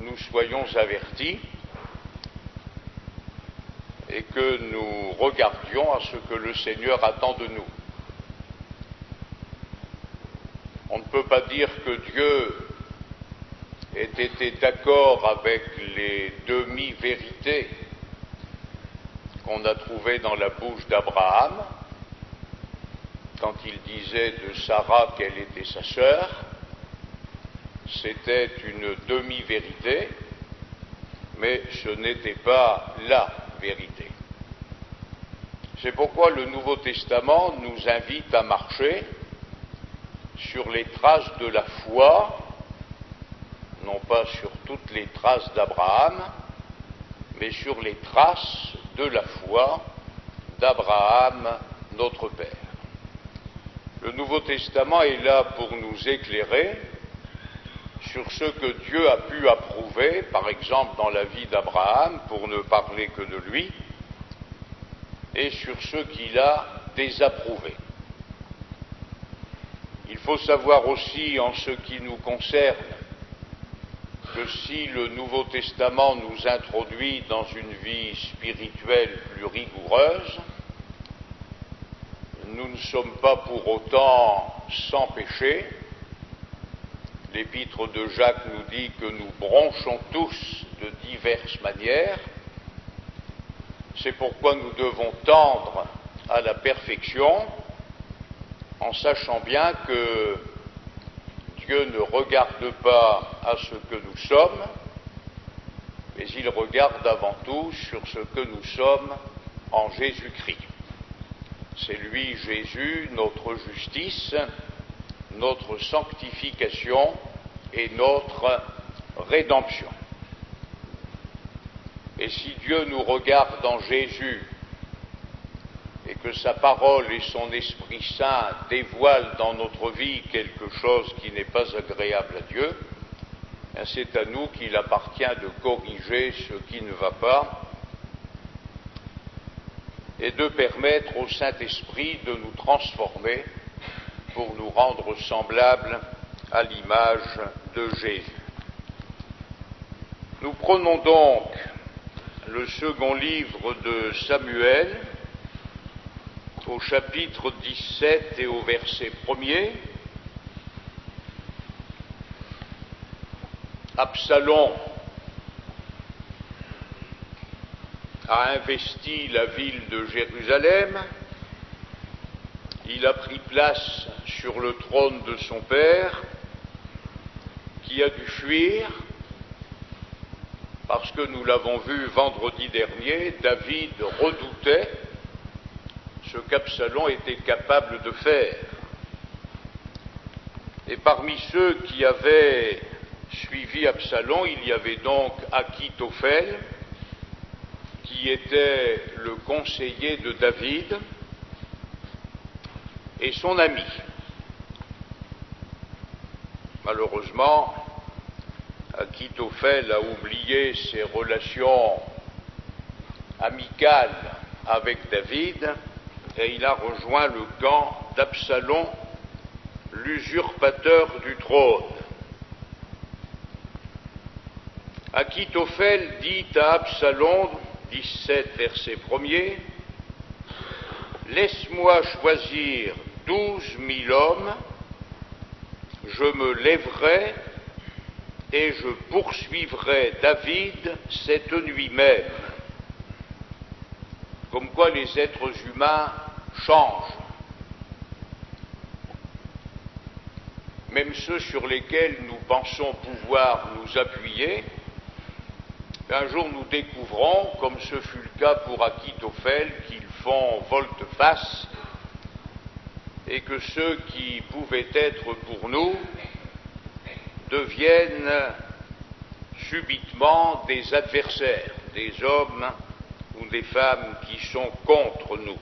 nous soyons avertis et que nous regardions à ce que le Seigneur attend de nous. On ne peut pas dire que Dieu ait été d'accord avec les demi-vérités qu'on a trouvées dans la bouche d'Abraham, quand il disait de Sarah qu'elle était sa sœur. C'était une demi-vérité, mais ce n'était pas la vérité. C'est pourquoi le Nouveau Testament nous invite à marcher sur les traces de la foi, non pas sur toutes les traces d'Abraham, mais sur les traces de la foi d'Abraham, notre Père. Le Nouveau Testament est là pour nous éclairer sur ce que Dieu a pu approuver, par exemple dans la vie d'Abraham, pour ne parler que de lui, et sur ce qu'il a désapprouvé. Il faut savoir aussi, en ce qui nous concerne, que si le Nouveau Testament nous introduit dans une vie spirituelle plus rigoureuse, nous ne sommes pas pour autant sans péché. L'épître de Jacques nous dit que nous bronchons tous de diverses manières. C'est pourquoi nous devons tendre à la perfection, en sachant bien que Dieu ne regarde pas à ce que nous sommes, mais il regarde avant tout sur ce que nous sommes en Jésus-Christ. C'est lui, Jésus, notre justice, notre sanctification et notre rédemption. Et si Dieu nous regarde en Jésus et que sa parole et son Esprit Saint dévoilent dans notre vie quelque chose qui n'est pas agréable à Dieu, c'est à nous qu'il appartient de corriger ce qui ne va pas et de permettre au Saint-Esprit de nous transformer pour nous rendre semblables à l'image de Jésus. Nous prenons donc le second livre de Samuel, au chapitre 17 et au verset 1er. Absalom a investi la ville de Jérusalem, il a pris place sur le trône de son père, qui a dû fuir, parce que nous l'avons vu vendredi dernier, David redoutait ce qu'Absalom était capable de faire. Et parmi ceux qui avaient suivi Absalom, il y avait donc Achitophel, qui était le conseiller de David, et son ami. Malheureusement, Achitophel a oublié ses relations amicales avec David, et il a rejoint le camp d'Absalom, l'usurpateur du trône. Achitophel dit à Absalom, 17 verset 1er, « Laisse-moi choisir 12 000 hommes, je me lèverai et je poursuivrai David cette nuit même. » Comme quoi les êtres humains changent. Même ceux sur lesquels nous pensons pouvoir nous appuyer, un jour nous découvrons, comme ce fut le cas pour Achitophel, qu'ils font volte-face et que ceux qui pouvaient être pour nous deviennent subitement des adversaires, des hommes ou des femmes qui sont contre nous.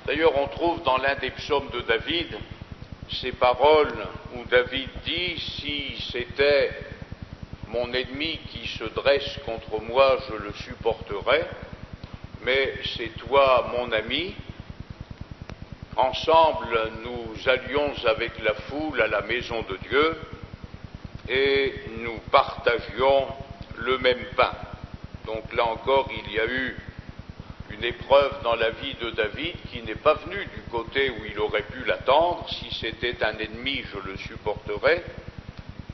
D'ailleurs, on trouve dans l'un des psaumes de David ces paroles où David dit « Si c'était mon ennemi qui se dresse contre moi, je le supporterais, mais c'est toi mon ami. Ensemble, nous allions avec la foule à la maison de Dieu et nous partagions le même pain. Donc là encore, il y a eu une épreuve dans la vie de David qui n'est pas venue du côté où il aurait pu l'attendre. Si c'était un ennemi, je le supporterais,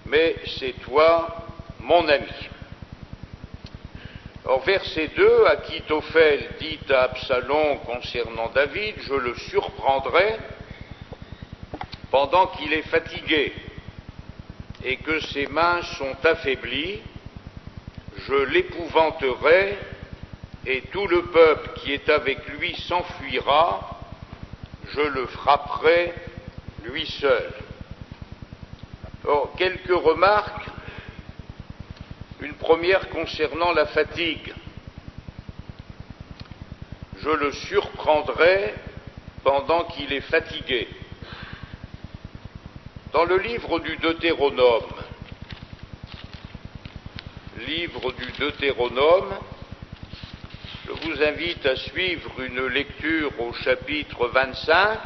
mais c'est toi, mon ami. Or, verset 2, Achitophel dit à Absalom concernant David, je le surprendrai pendant qu'il est fatigué et que ses mains sont affaiblies, je l'épouvanterai et tout le peuple qui est avec lui s'enfuira, je le frapperai lui seul. Or, quelques remarques. Une première concernant la fatigue. Je le surprendrai pendant qu'il est fatigué. Dans le livre du Deutéronome, je vous invite à suivre une lecture au chapitre 25,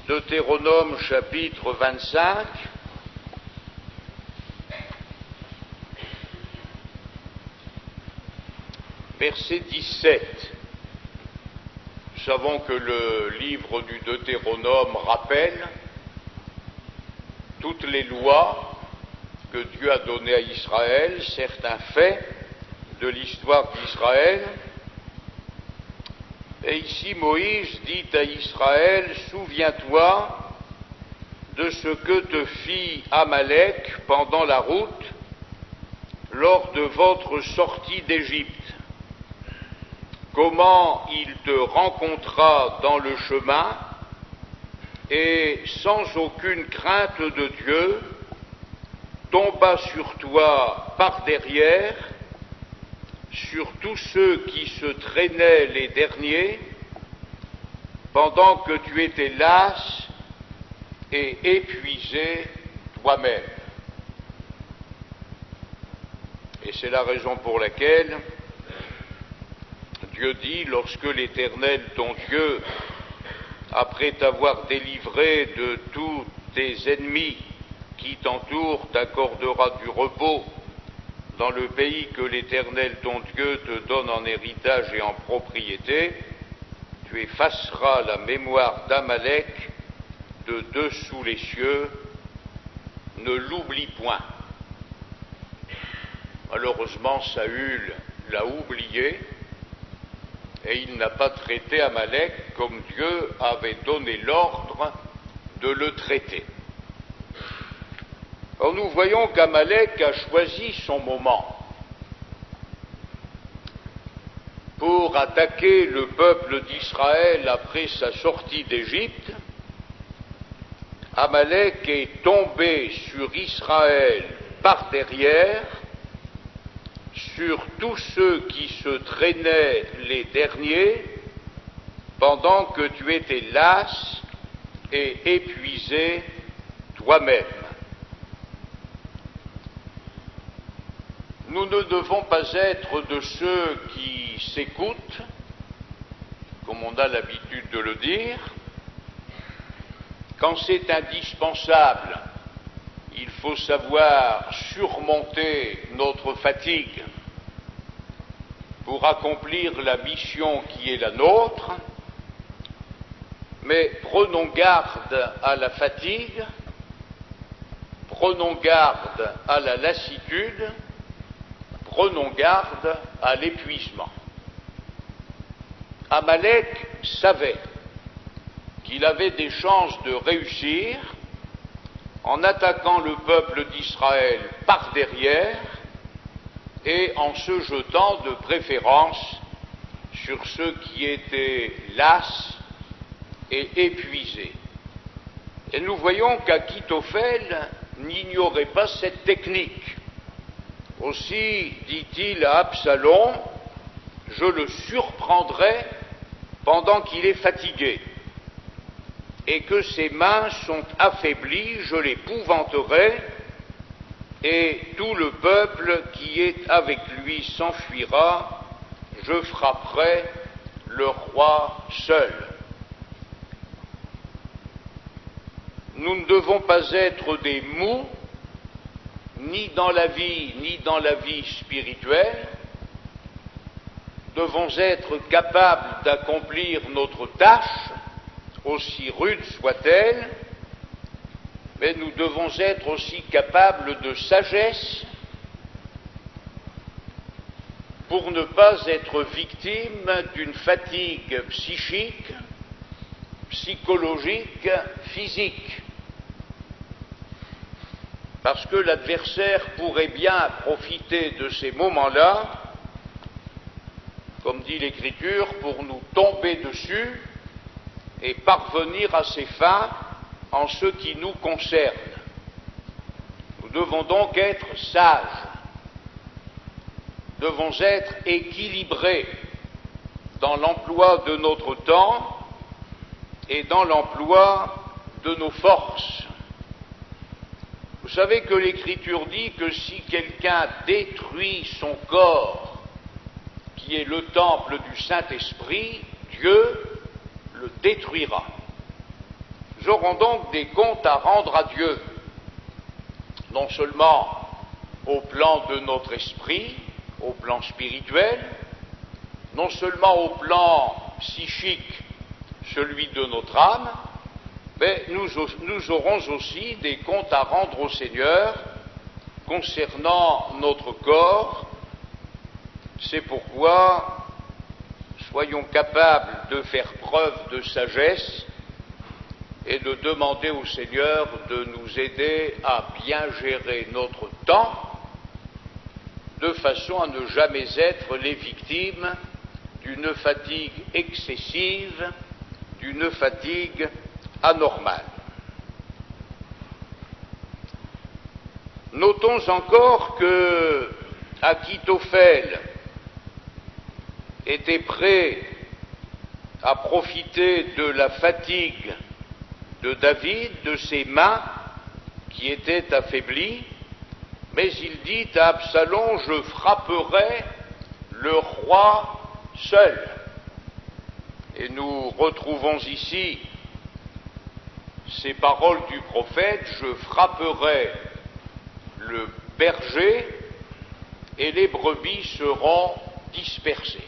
Deutéronome chapitre 25, verset 17. Nous savons que le livre du Deutéronome rappelle toutes les lois que Dieu a données à Israël, certains faits de l'histoire d'Israël. Et ici, Moïse dit à Israël, souviens-toi de ce que te fit Amalek pendant la route lors de votre sortie d'Égypte. Comment il te rencontra dans le chemin et sans aucune crainte de Dieu, tomba sur toi par derrière, sur tous ceux qui se traînaient les derniers, pendant que tu étais las et épuisé toi-même. Et c'est la raison pour laquelle Dieu dit, lorsque l'Éternel, ton Dieu, après t'avoir délivré de tous tes ennemis qui t'entourent, t'accordera du repos dans le pays que l'Éternel, ton Dieu, te donne en héritage et en propriété, tu effaceras la mémoire d'Amalek de dessous les cieux, ne l'oublie point. Malheureusement, Saül l'a oublié, et il n'a pas traité Amalek comme Dieu avait donné l'ordre de le traiter. Or nous voyons qu'Amalek a choisi son moment pour attaquer le peuple d'Israël après sa sortie d'Égypte. Amalek est tombé sur Israël par derrière, sur tous ceux qui se traînaient les derniers, pendant que tu étais las et épuisé toi-même. Nous ne devons pas être de ceux qui s'écoutent, comme on a l'habitude de le dire, quand c'est indispensable. Il faut savoir surmonter notre fatigue pour accomplir la mission qui est la nôtre, mais prenons garde à la fatigue, prenons garde à la lassitude, prenons garde à l'épuisement. Amalek savait qu'il avait des chances de réussir en attaquant le peuple d'Israël par derrière et en se jetant de préférence sur ceux qui étaient las et épuisés. Et nous voyons qu'Achitophel n'ignorait pas cette technique. Aussi dit-il à Absalom, je le surprendrai pendant qu'il est fatigué, et que ses mains sont affaiblies, je l'épouvanterai, et tout le peuple qui est avec lui s'enfuira, je frapperai le roi seul. Nous ne devons pas être des mous, ni dans la vie, ni dans la vie spirituelle, devons être capables d'accomplir notre tâche, aussi rude soit-elle, mais nous devons être aussi capables de sagesse pour ne pas être victimes d'une fatigue psychique, psychologique, physique. Parce que l'adversaire pourrait bien profiter de ces moments-là, comme dit l'Écriture, pour nous tomber dessus et parvenir à ses fins en ce qui nous concerne. Nous devons donc être sages, devons être équilibrés dans l'emploi de notre temps et dans l'emploi de nos forces. Vous savez que l'Écriture dit que si quelqu'un détruit son corps, qui est le temple du Saint-Esprit, Dieu le détruira. Nous aurons donc des comptes à rendre à Dieu, non seulement au plan de notre esprit, au plan spirituel, non seulement au plan psychique, celui de notre âme, mais nous aurons aussi des comptes à rendre au Seigneur concernant notre corps. C'est pourquoi soyons capables de faire preuve de sagesse et de demander au Seigneur de nous aider à bien gérer notre temps, de façon à ne jamais être les victimes d'une fatigue excessive, d'une fatigue anormale. Notons encore que Achitophel était prêt à profiter de la fatigue de David, de ses mains qui étaient affaiblies, mais il dit à Absalom, je frapperai le roi seul. Et nous retrouvons ici ces paroles du prophète, je frapperai le berger et les brebis seront dispersées.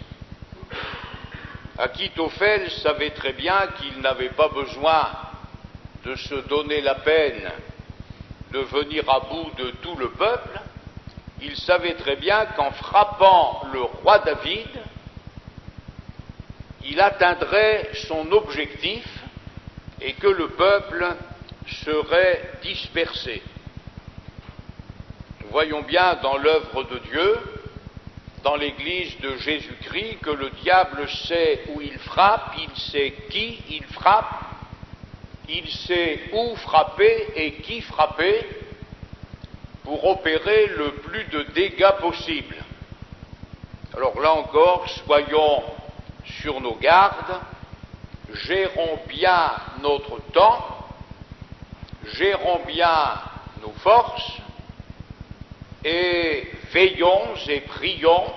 Achitophel savait très bien qu'il n'avait pas besoin de se donner la peine de venir à bout de tout le peuple. Il savait très bien qu'en frappant le roi David, il atteindrait son objectif et que le peuple serait dispersé. Nous voyons bien dans l'œuvre de Dieu, dans l'Église de Jésus-Christ, que le diable sait où il frappe, il sait qui il frappe, il sait où frapper et qui frapper pour opérer le plus de dégâts possible. Alors là encore, soyons sur nos gardes, gérons bien notre temps, gérons bien nos forces et veillons et prions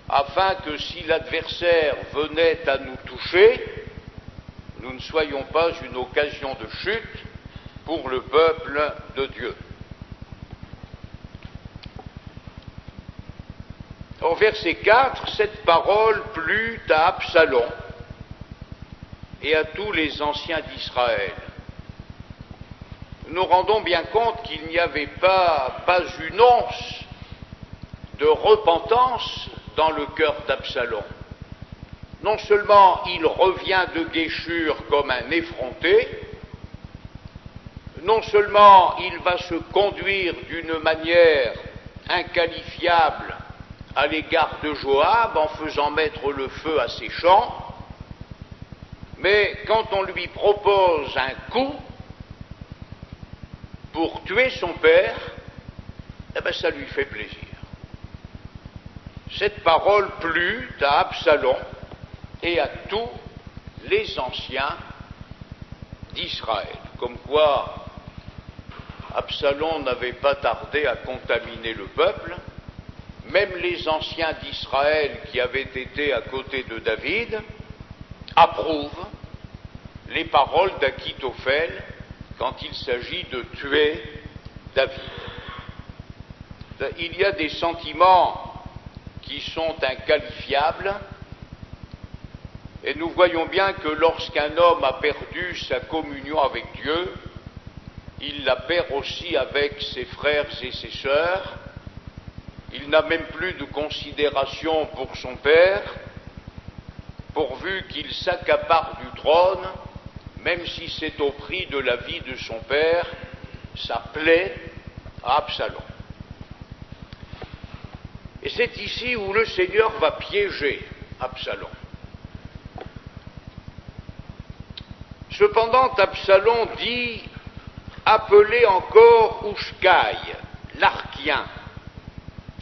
afin que si l'adversaire venait à nous toucher, nous ne soyons pas une occasion de chute pour le peuple de Dieu. Au verset 4, cette parole plut à Absalom et à tous les anciens d'Israël. Nous nous rendons bien compte qu'il n'y avait pas une once de repentance dans le cœur d'Absalom. Non seulement il revient de Guéchur comme un effronté, non seulement il va se conduire d'une manière inqualifiable à l'égard de Joab en faisant mettre le feu à ses champs, mais quand on lui propose un coup pour tuer son père, eh bien ça lui fait plaisir. Cette parole plut à Absalom et à tous les anciens d'Israël, comme quoi Absalom n'avait pas tardé à contaminer le peuple. Même les anciens d'Israël qui avaient été à côté de David approuvent les paroles d'Achitophel quand il s'agit de tuer David. Il y a des sentiments qui sont inqualifiables, et nous voyons bien que lorsqu'un homme a perdu sa communion avec Dieu, il la perd aussi avec ses frères et ses sœurs. Il n'a même plus de considération pour son père, pourvu qu'il s'accapare du trône, même si c'est au prix de la vie de son père. Ça plaît à Absalom. Et c'est ici où le Seigneur va piéger Absalom. Cependant, Absalom dit « Appelez encore Houshkaï, l'Archien,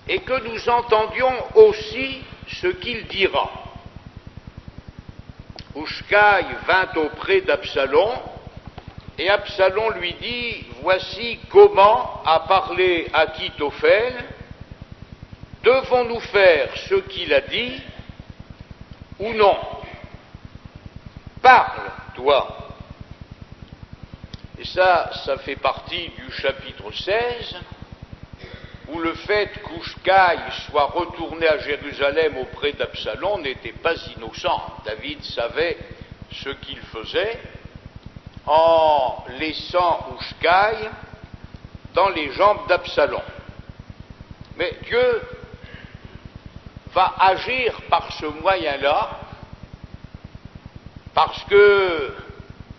et que nous entendions aussi ce qu'il dira. » Houshkaï vint auprès d'Absalom, et Absalom lui dit « Voici comment a parlé Achitophel. Devons-nous faire ce qu'il a dit ou non? Parle, toi. » Et ça fait partie du chapitre 16, où le fait qu'Houshkaï soit retourné à Jérusalem auprès d'Absalom n'était pas innocent. David savait ce qu'il faisait en laissant Houshkaï dans les jambes d'Absalom. Mais Dieu va agir par ce moyen-là, parce que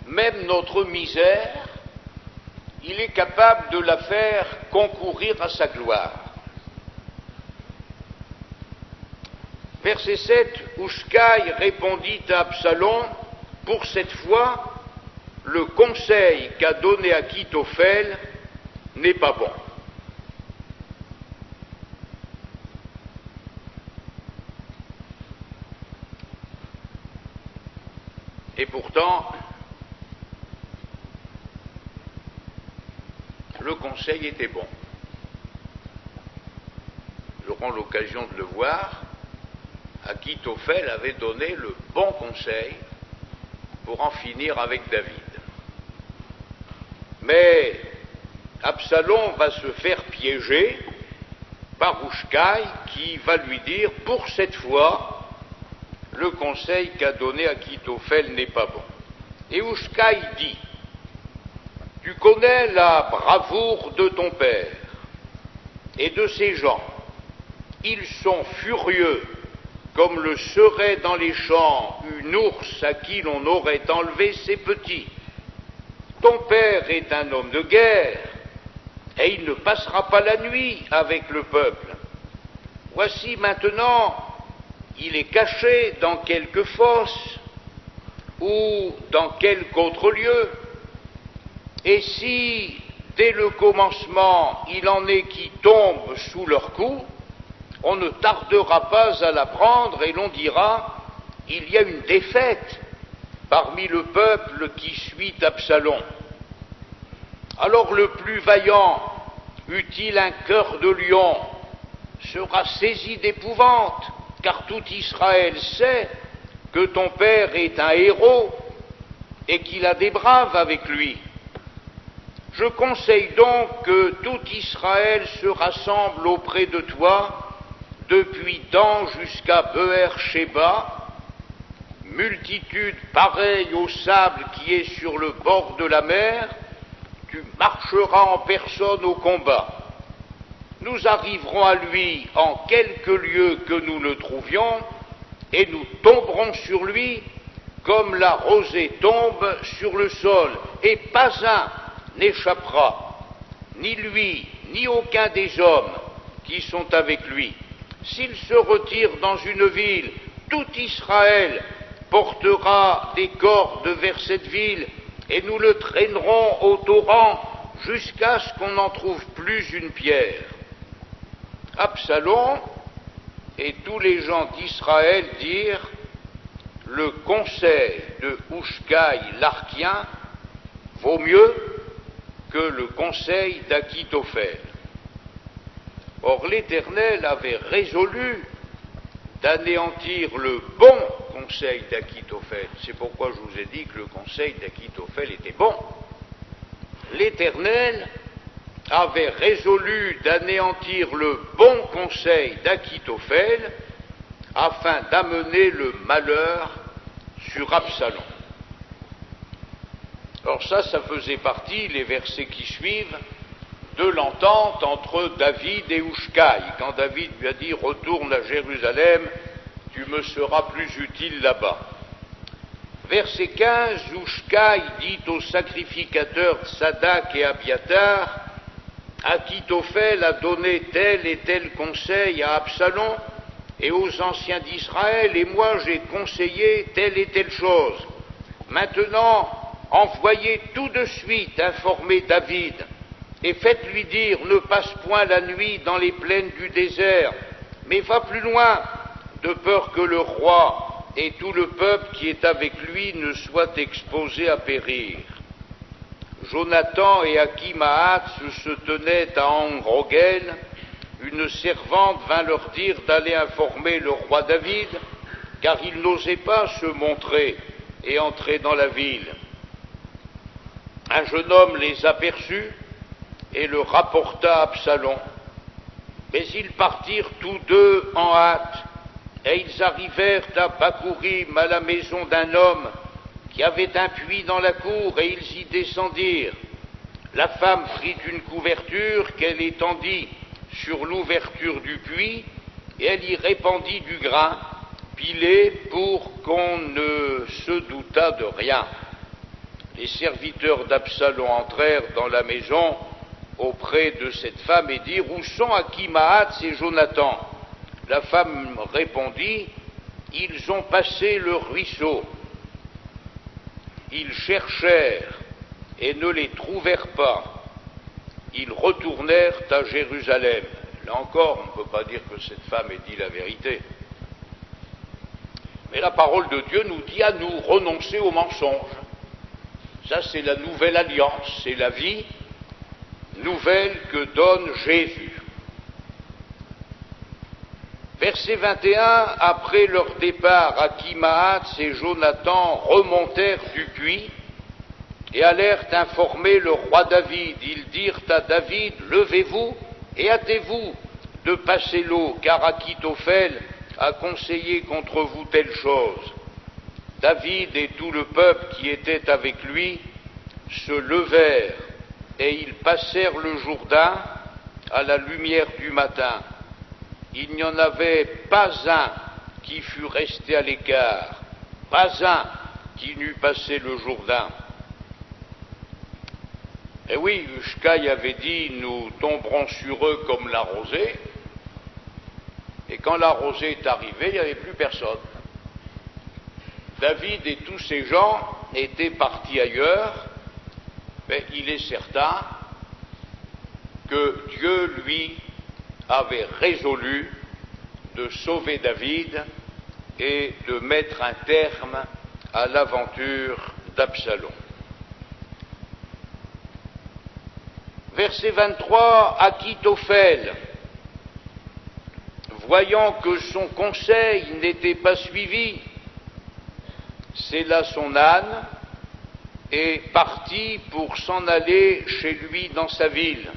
même notre misère, il est capable de la faire concourir à sa gloire. Verset 7, Houshkaï répondit à Absalom, « Pour cette fois, le conseil qu'a donné Achitophel n'est pas bon. » Et pourtant, le conseil était bon. Nous aurons l'occasion de le voir. Achitophel avait donné le bon conseil pour en finir avec David. Mais Absalom va se faire piéger par Houshkaï qui va lui dire « Pour cette fois, le conseil qu'a donné Achitophel n'est pas bon. » Et Houshkaï dit « Tu connais la bravoure de ton père et de ses gens. Ils sont furieux, comme le serait dans les champs une ours à qui l'on aurait enlevé ses petits. Ton père est un homme de guerre, et il ne passera pas la nuit avec le peuple. Voici maintenant, il est caché dans quelque fosse ou dans quelque autre lieu. Et si, dès le commencement, il en est qui tombent sous leur coup, on ne tardera pas à l'apprendre et l'on dira, il y a une défaite parmi le peuple qui suit Absalom. Alors le plus vaillant, eût-il un cœur de lion, sera saisi d'épouvante, car tout Israël sait que ton père est un héros et qu'il a des braves avec lui. Je conseille donc que tout Israël se rassemble auprès de toi, depuis Dan jusqu'à Beër-Shéba, multitude pareille au sable qui est sur le bord de la mer, tu marcheras en personne au combat. Nous arriverons à lui en quelque lieu que nous le trouvions, et nous tomberons sur lui comme la rosée tombe sur le sol, et pas un n'échappera, ni lui, ni aucun des hommes qui sont avec lui. S'il se retire dans une ville, tout Israël portera des cordes vers cette ville, et nous le traînerons au torrent jusqu'à ce qu'on n'en trouve plus une pierre. Absalom et tous les gens d'Israël dirent, le conseil de Houshkaï l'Archien vaut mieux que le conseil d'Achitophel. Or l'Éternel avait résolu d'anéantir le bon conseil d'Achitophel. C'est pourquoi je vous ai dit que le conseil d'Achitophel était bon. L'Éternel avait résolu d'anéantir le bon conseil d'Achitophel afin d'amener le malheur sur Absalom. Alors ça faisait partie, les versets qui suivent, de l'entente entre David et Hushai, quand David lui a dit « Retourne à Jérusalem, tu me seras plus utile là-bas ». Verset 15, Hushai dit aux sacrificateurs Tsadak et Abiatar, Achitophel a donné tel et tel conseil à Absalom et aux anciens d'Israël, et moi j'ai conseillé telle et telle chose. Maintenant, envoyez tout de suite informer David, et faites-lui dire, ne passe point la nuit dans les plaines du désert, mais va plus loin, de peur que le roi et tout le peuple qui est avec lui ne soient exposés à périr. Jonathan et Akhimahath se tenaient à En-Rogel. Une servante vint leur dire d'aller informer le roi David, car il n'osait pas se montrer et entrer dans la ville. Un jeune homme les aperçut et le rapporta à Absalom. Mais ils partirent tous deux en hâte, et ils arrivèrent à Bakourim, à la maison d'un homme qui avait un puits dans la cour, et ils y descendirent. La femme prit une couverture qu'elle étendit sur l'ouverture du puits, et elle y répandit du grain pilé pour qu'on ne se doutât de rien. Les serviteurs d'Absalom entrèrent dans la maison auprès de cette femme et dirent, où sont Akhimahath et Jonathan? La femme répondit, ils ont passé le ruisseau. Ils cherchèrent et ne les trouvèrent pas. Ils retournèrent à Jérusalem. Là encore, on ne peut pas dire que cette femme ait dit la vérité. Mais la parole de Dieu nous dit à nous renoncer au mensonge. Ça, c'est la nouvelle alliance, c'est la vie nouvelle que donne Jésus. Verset 21, après leur départ, Akhimahath et Jonathan remontèrent du puits et allèrent informer le roi David. Ils dirent à David, levez-vous et hâtez-vous de passer l'eau, car Achitophel a conseillé contre vous telle chose. David et tout le peuple qui était avec lui se levèrent et ils passèrent le Jourdain à la lumière du matin. Il n'y en avait pas un qui fût resté à l'écart, pas un qui n'eût passé le Jourdain. Et oui, Hushai avait dit, nous tomberons sur eux comme la rosée, et quand la rosée est arrivée, il n'y avait plus personne. David et tous ces gens étaient partis ailleurs, mais il est certain que Dieu, lui, avait résolu de sauver David et de mettre un terme à l'aventure d'Absalom. Verset 23, Achitophel, voyant que son conseil n'était pas suivi, sella son âne et partit pour s'en aller chez lui dans sa ville.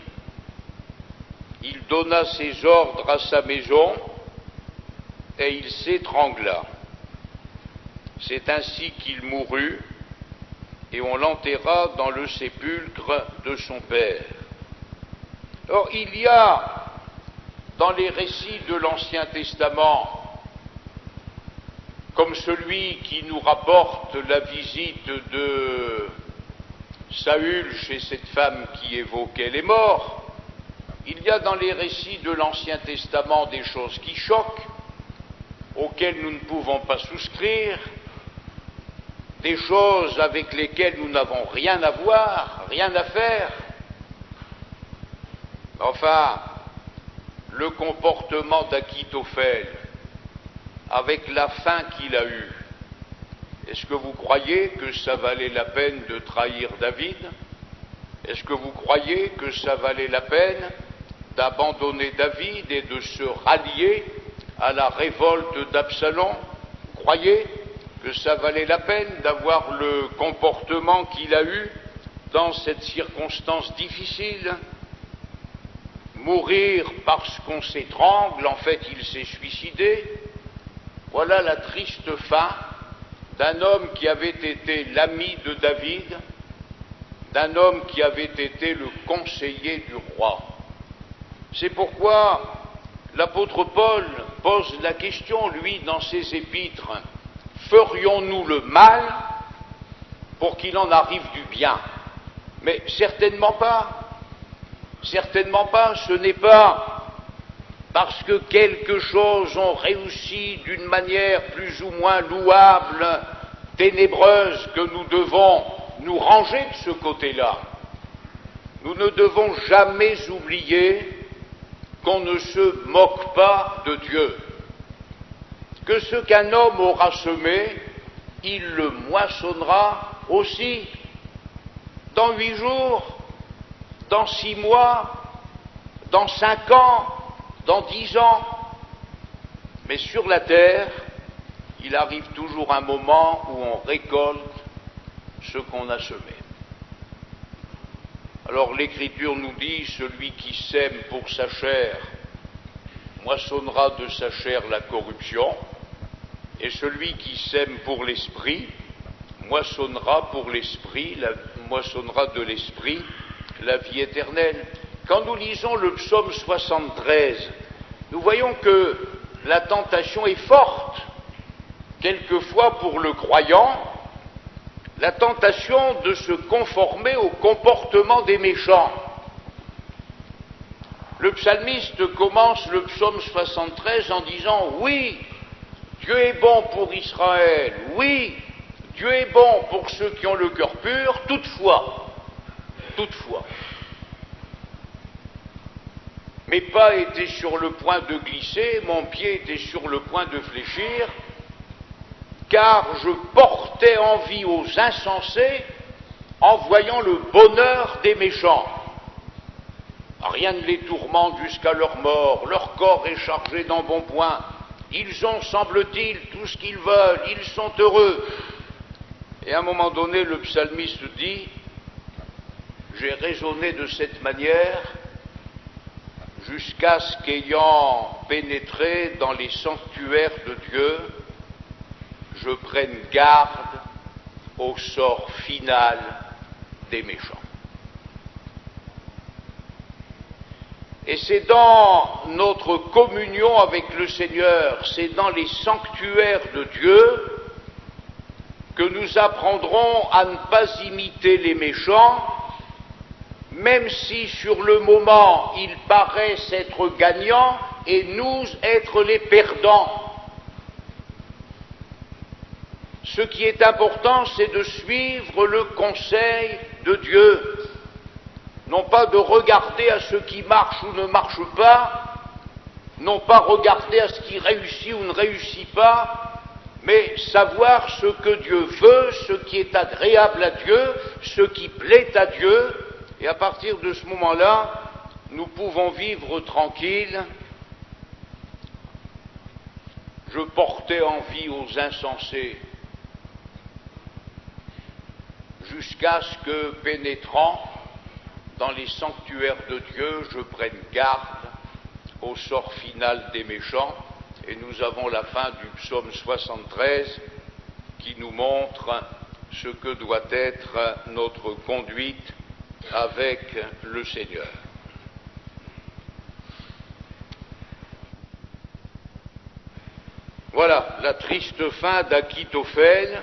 Il donna ses ordres à sa maison et il s'étrangla. C'est ainsi qu'il mourut et on l'enterra dans le sépulcre de son père. Or, il y a dans les récits de l'Ancien Testament, comme celui qui nous rapporte la visite de Saül chez cette femme qui évoquait les morts, il y a dans les récits de l'Ancien Testament des choses qui choquent, auxquelles nous ne pouvons pas souscrire, des choses avec lesquelles nous n'avons rien à voir, rien à faire. Enfin, le comportement d'Achitophel, avec la fin qu'il a eue, est-ce que vous croyez que ça valait la peine de trahir David? Est-ce que vous croyez que ça valait la peine d'abandonner David et de se rallier à la révolte d'Absalom? Vous croyez que ça valait la peine d'avoir le comportement qu'il a eu dans cette circonstance difficile? mourir parce qu'on s'étrangle, en fait il s'est suicidé. Voilà la triste fin d'un homme qui avait été l'ami de David, d'un homme qui avait été le conseiller du roi. C'est pourquoi l'apôtre Paul pose la question, lui, dans ses épîtres, ferions-nous le mal pour qu'il en arrive du bien? Mais certainement pas. Certainement pas. Ce n'est pas parce que quelque chose ont réussi d'une manière plus ou moins louable, ténébreuse, que nous devons nous ranger de ce côté-là. Nous ne devons jamais oublier qu'on ne se moque pas de Dieu, que ce qu'un homme aura semé, il le moissonnera aussi, dans 8 jours, dans 6 mois, dans 5 ans, dans 10 ans. Mais sur la terre, il arrive toujours un moment où on récolte ce qu'on a semé. Alors l'Écriture nous dit, celui qui sème pour sa chair moissonnera de sa chair la corruption, et celui qui sème pour l'esprit moissonnera de l'esprit la vie éternelle. Quand nous lisons le psaume 73, nous voyons que la tentation est forte, quelquefois pour le croyant, la tentation de se conformer au comportement des méchants. Le psalmiste commence le psaume 73 en disant « Oui, Dieu est bon pour Israël, oui, Dieu est bon pour ceux qui ont le cœur pur, toutefois, mes pas étaient sur le point de glisser, mon pied était sur le point de fléchir, car je portais envie aux insensés en voyant le bonheur des méchants. Rien ne les tourmente jusqu'à leur mort, leur corps est chargé d'embonpoint, ils ont, semble-t-il, tout ce qu'ils veulent, ils sont heureux. Et à un moment donné, le psalmiste dit, j'ai raisonné de cette manière jusqu'à ce qu'ayant pénétré dans les sanctuaires de Dieu, je prenne garde au sort final des méchants. Et c'est dans notre communion avec le Seigneur, c'est dans les sanctuaires de Dieu que nous apprendrons à ne pas imiter les méchants, même si sur le moment ils paraissent être gagnants et nous être les perdants. Ce qui est important, c'est de suivre le conseil de Dieu, non pas de regarder à ce qui marche ou ne marche pas, non pas regarder à ce qui réussit ou ne réussit pas, mais savoir ce que Dieu veut, ce qui est agréable à Dieu, ce qui plaît à Dieu, et à partir de ce moment-là, nous pouvons vivre tranquilles. Je portais envie aux insensés, jusqu'à ce que, pénétrant dans les sanctuaires de Dieu, je prenne garde au sort final des méchants. Et nous avons la fin du psaume 73 qui nous montre ce que doit être notre conduite avec le Seigneur. Voilà la triste fin d'Achitophel,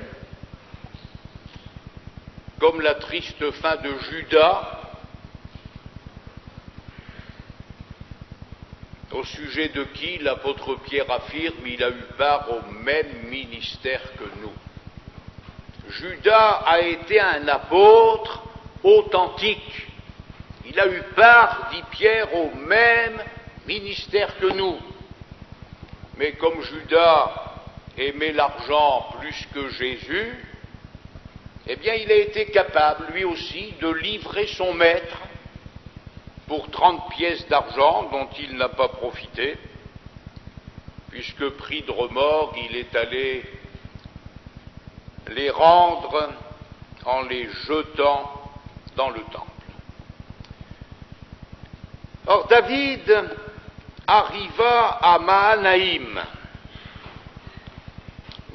comme la triste fin de Judas, au sujet de qui l'apôtre Pierre affirme il a eu part au même ministère que nous. Judas a été un apôtre authentique. Il a eu part, dit Pierre, au même ministère que nous. Mais comme Judas aimait l'argent plus que Jésus, eh bien il a été capable, lui aussi, de livrer son maître pour 30 pièces d'argent dont il n'a pas profité, puisque pris de remords, il est allé les rendre en les jetant dans le temple. Or David arriva à Mahanaïm,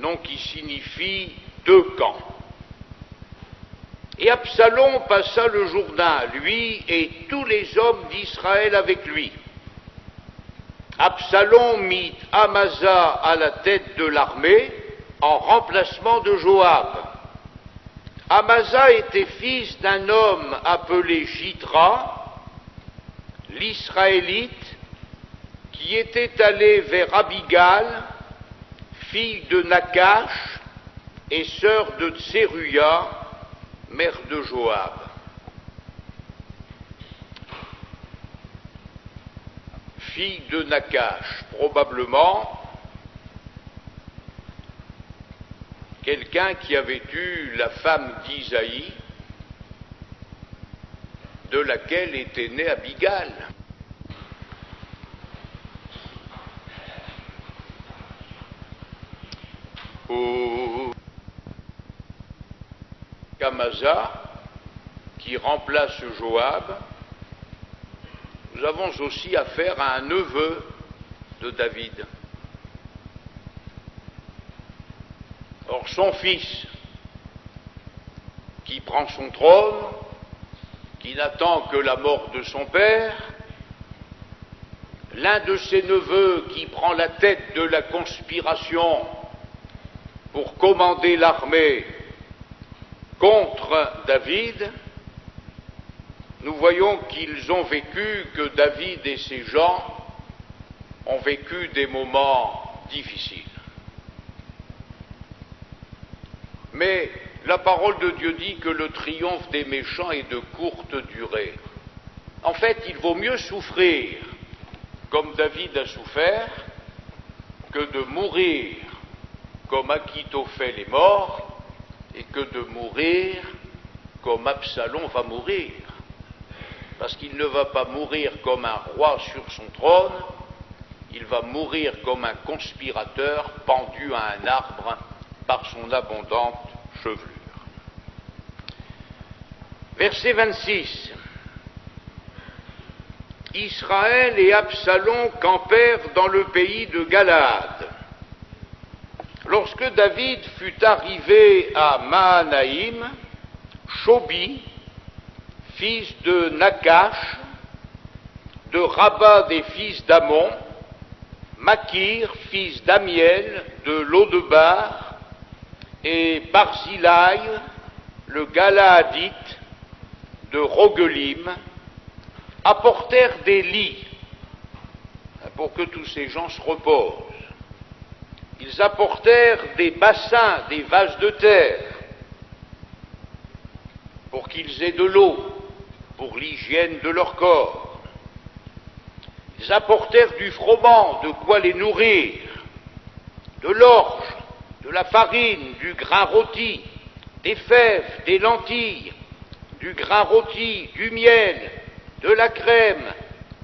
nom qui signifie deux camps. Et Absalom passa le Jourdain, lui et tous les hommes d'Israël avec lui. Absalom mit Amasa à la tête de l'armée en remplacement de Joab. Amasa était fils d'un homme appelé Jitra, l'Israélite, qui était allé vers Abigal, fille de Nakash et sœur de Tseruya, mère de Joab. Fille de Nakash, probablement quelqu'un qui avait eu la femme d'Isaïe, de laquelle était née Abigal. Ou Amasa, qui remplace Joab, nous avons aussi affaire à un neveu de David. Or, son fils, qui prend son trône, qui n'attend que la mort de son père, l'un de ses neveux qui prend la tête de la conspiration pour commander l'armée contre David, nous voyons qu'ils ont vécu, que David et ses gens ont vécu des moments difficiles. Mais la parole de Dieu dit que le triomphe des méchants est de courte durée. En fait, il vaut mieux souffrir comme David a souffert que de mourir comme Achitophel est mort et que de mourir comme Absalom va mourir. Parce qu'il ne va pas mourir comme un roi sur son trône, il va mourir comme un conspirateur pendu à un arbre par son abondante chevelure. Verset 26. Israël et Absalom campèrent dans le pays de Galaad. Lorsque David fut arrivé à Mahanaïm, Shobi, fils de Nakash, de Rabat des fils d'Amon, Makir, fils d'Amiel, de Lodebar, et Barzilai, le Galaadite, de Rogelim, apportèrent des lits pour que tous ces gens se reposent. Ils apportèrent des bassins, des vases de terre, pour qu'ils aient de l'eau, pour l'hygiène de leur corps. Ils apportèrent du froment, de quoi les nourrir, de l'orge, de la farine, du grain rôti, des fèves, des lentilles, du grain rôti, du miel, de la crème,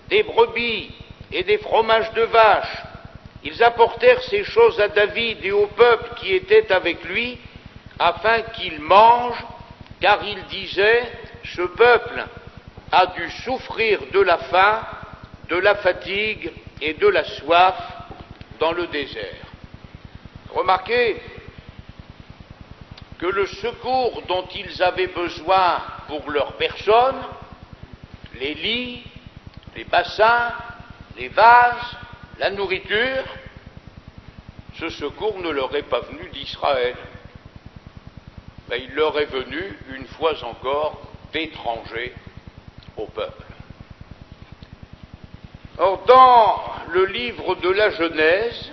des brebis et des fromages de vache. Ils apportèrent ces choses à David et au peuple qui était avec lui, afin qu'il mange, car il disait, ce peuple a dû souffrir de la faim, de la fatigue et de la soif dans le désert. Remarquez que le secours dont ils avaient besoin pour leur personne, les lits, les bassins, les vases, la nourriture, ce secours ne leur est pas venu d'Israël. Mais il leur est venu, une fois encore, d'étrangers au peuple. Or, dans le livre de la Genèse,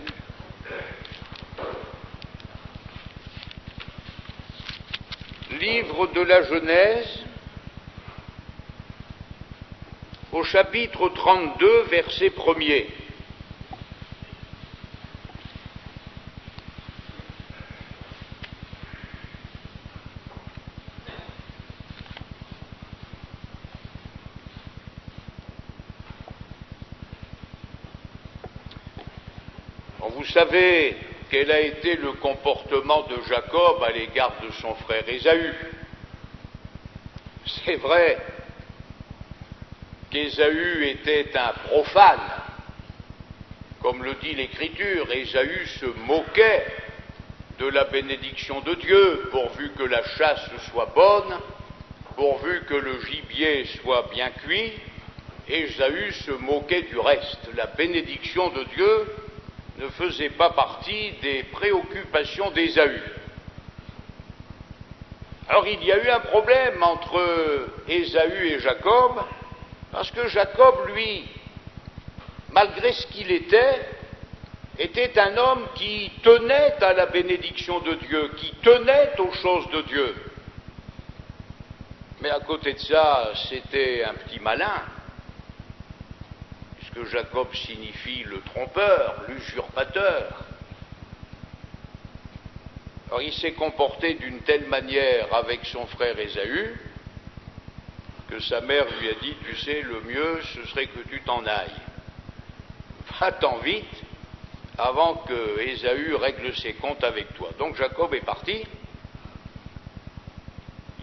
au chapitre 32, verset 1er, vous savez quel a été le comportement de Jacob à l'égard de son frère Ésaü. C'est vrai qu'Ésaü était un profane, comme le dit l'Écriture. Ésaü se moquait de la bénédiction de Dieu, pourvu que la chasse soit bonne, pourvu que le gibier soit bien cuit. Ésaü se moquait du reste. La bénédiction de Dieu ne faisait pas partie des préoccupations d'Ésaü. Alors il y a eu un problème entre Ésaü et Jacob, parce que Jacob, lui, malgré ce qu'il était un homme qui tenait à la bénédiction de Dieu, qui tenait aux choses de Dieu. Mais à côté de ça, c'était un petit malin, puisque Jacob signifie le trompeur, l'usurpateur. Alors il s'est comporté d'une telle manière avec son frère Ésaü que sa mère lui a dit, tu sais, le mieux ce serait que tu t'en ailles. Va-t'en vite avant que Ésaü règle ses comptes avec toi. Donc Jacob est parti,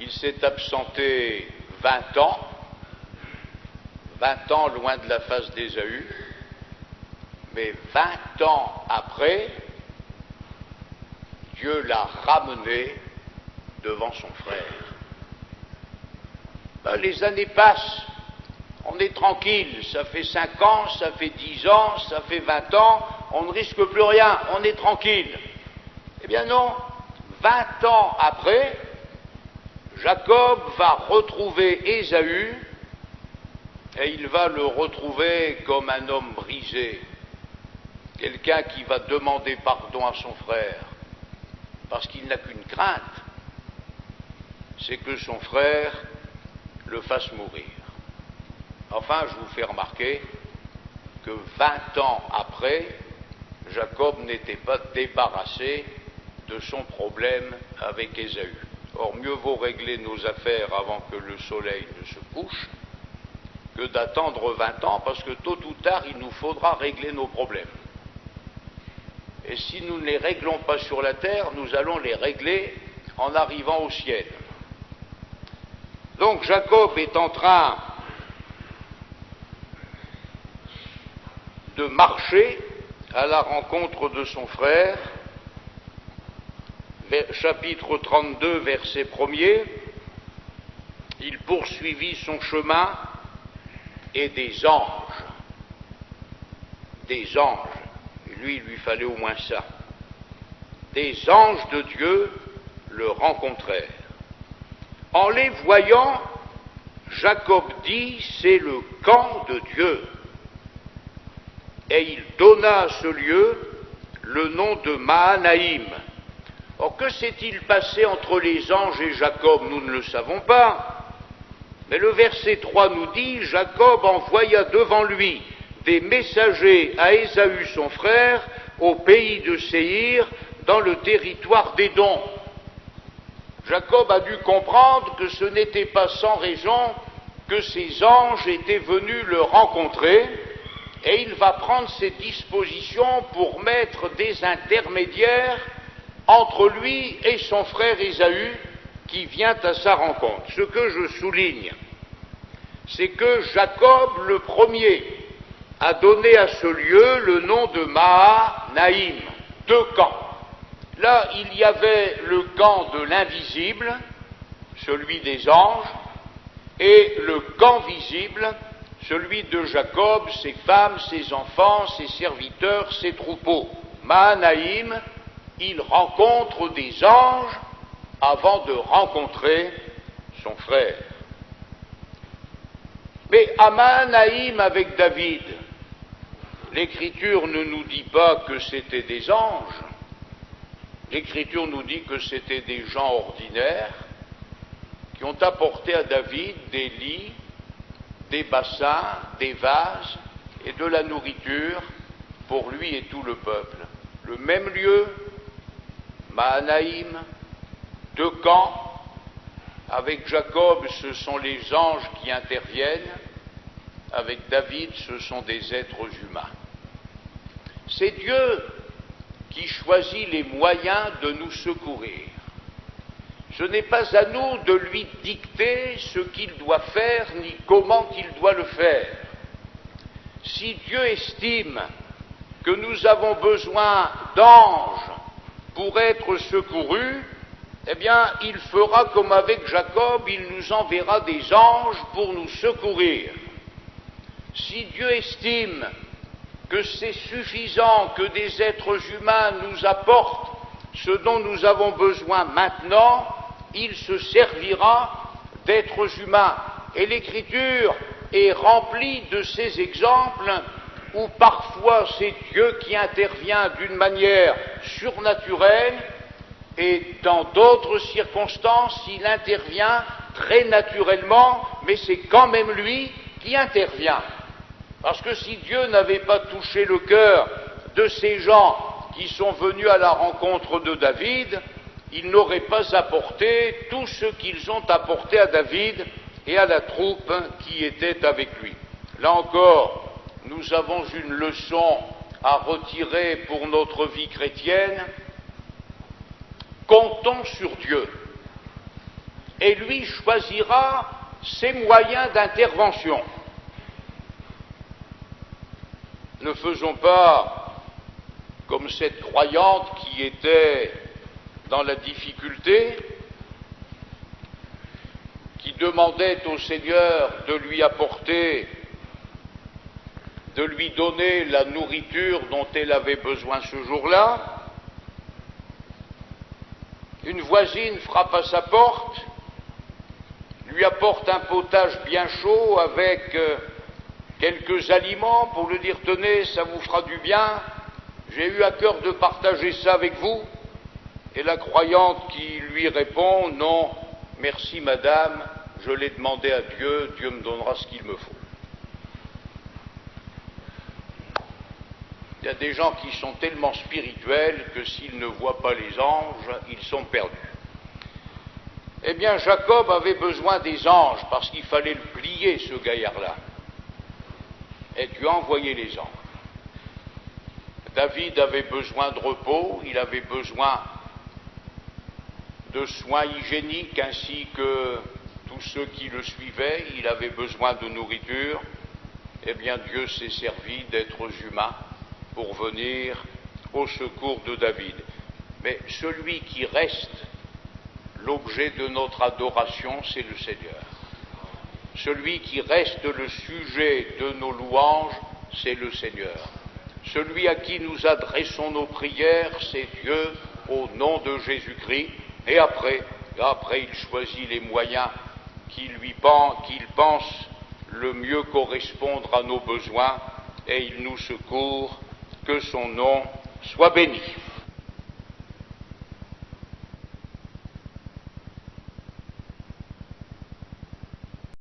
il s'est absenté 20 ans loin de la face d'Ésaü, mais 20 ans après, Dieu l'a ramené devant son frère. Les années passent, on est tranquille, ça fait 5 ans, ça fait 10 ans, ça fait 20 ans, on ne risque plus rien, on est tranquille. Eh bien non, 20 ans après, Jacob va retrouver Ésaü, et il va le retrouver comme un homme brisé, quelqu'un qui va demander pardon à son frère, parce qu'il n'a qu'une crainte, c'est que son frère le fasse mourir. Enfin, je vous fais remarquer que 20 ans après, Jacob n'était pas débarrassé de son problème avec Ésaü. Or, mieux vaut régler nos affaires avant que le soleil ne se couche que d'attendre 20 ans, parce que tôt ou tard, il nous faudra régler nos problèmes. Et si nous ne les réglons pas sur la terre, nous allons les régler en arrivant au ciel. Donc Jacob est en train de marcher à la rencontre de son frère, chapitre 32, verset 1er, il poursuivit son chemin et des anges, lui il lui fallait au moins ça, des anges de Dieu le rencontrèrent. En les voyant, Jacob dit, c'est le camp de Dieu. Et il donna à ce lieu le nom de Mahanaïm. Or, que s'est-il passé entre les anges et Jacob? Nous ne le savons pas. Mais le verset 3 nous dit, Jacob envoya devant lui des messagers à Ésaü son frère, au pays de Séhir, dans le territoire d'Édom. Jacob a dû comprendre que ce n'était pas sans raison que ces anges étaient venus le rencontrer, et il va prendre ses dispositions pour mettre des intermédiaires entre lui et son frère Ésaü qui vient à sa rencontre. Ce que je souligne, c'est que Jacob le premier a donné à ce lieu le nom de Mahanaïm, 2 camps. Là, il y avait le camp de l'invisible, celui des anges, et le camp visible, celui de Jacob, ses femmes, ses enfants, ses serviteurs, ses troupeaux. Mahanaïm, il rencontre des anges avant de rencontrer son frère. Mais à Mahanaïm avec David, l'Écriture ne nous dit pas que c'était des anges. L'Écriture nous dit que c'était des gens ordinaires qui ont apporté à David des lits, des bassins, des vases et de la nourriture pour lui et tout le peuple. Le même lieu, Mahanaïm, 2 camps. Avec Jacob, ce sont les anges qui interviennent. Avec David, ce sont des êtres humains. C'est Dieu qui choisit les moyens de nous secourir. Ce n'est pas à nous de lui dicter ce qu'il doit faire ni comment il doit le faire. Si Dieu estime que nous avons besoin d'anges pour être secourus, eh bien, il fera comme avec Jacob, il nous enverra des anges pour nous secourir. Si Dieu estime que c'est suffisant que des êtres humains nous apportent ce dont nous avons besoin maintenant, il se servira d'êtres humains. Et l'Écriture est remplie de ces exemples où parfois c'est Dieu qui intervient d'une manière surnaturelle et dans d'autres circonstances il intervient très naturellement, mais c'est quand même lui qui intervient. Parce que si Dieu n'avait pas touché le cœur de ces gens qui sont venus à la rencontre de David, ils n'auraient pas apporté tout ce qu'ils ont apporté à David et à la troupe qui était avec lui. Là encore, nous avons une leçon à retirer pour notre vie chrétienne. Comptons sur Dieu, et lui choisira ses moyens d'intervention. Ne faisons pas comme cette croyante qui était dans la difficulté, qui demandait au Seigneur de lui apporter, de lui donner la nourriture dont elle avait besoin ce jour-là. Une voisine frappe à sa porte, lui apporte un potage bien chaud avec quelques aliments pour lui dire « Tenez, ça vous fera du bien, j'ai eu à cœur de partager ça avec vous ». Et la croyante qui lui répond « Non, merci madame, je l'ai demandé à Dieu, Dieu me donnera ce qu'il me faut ». Il y a des gens qui sont tellement spirituels que s'ils ne voient pas les anges, ils sont perdus. Eh bien, Jacob avait besoin des anges parce qu'il fallait le plier, ce gaillard-là. Et Dieu a envoyé les anges. David avait besoin de repos, il avait besoin de soins hygiéniques ainsi que tous ceux qui le suivaient, il avait besoin de nourriture. Eh bien, Dieu s'est servi d'êtres humains pour venir au secours de David. Mais celui qui reste l'objet de notre adoration, c'est le Seigneur. Celui qui reste le sujet de nos louanges, c'est le Seigneur. Celui à qui nous adressons nos prières, c'est Dieu, au nom de Jésus-Christ. Et après, il choisit les moyens qu'il pense le mieux correspondre à nos besoins, et il nous secourt. Que son nom soit béni.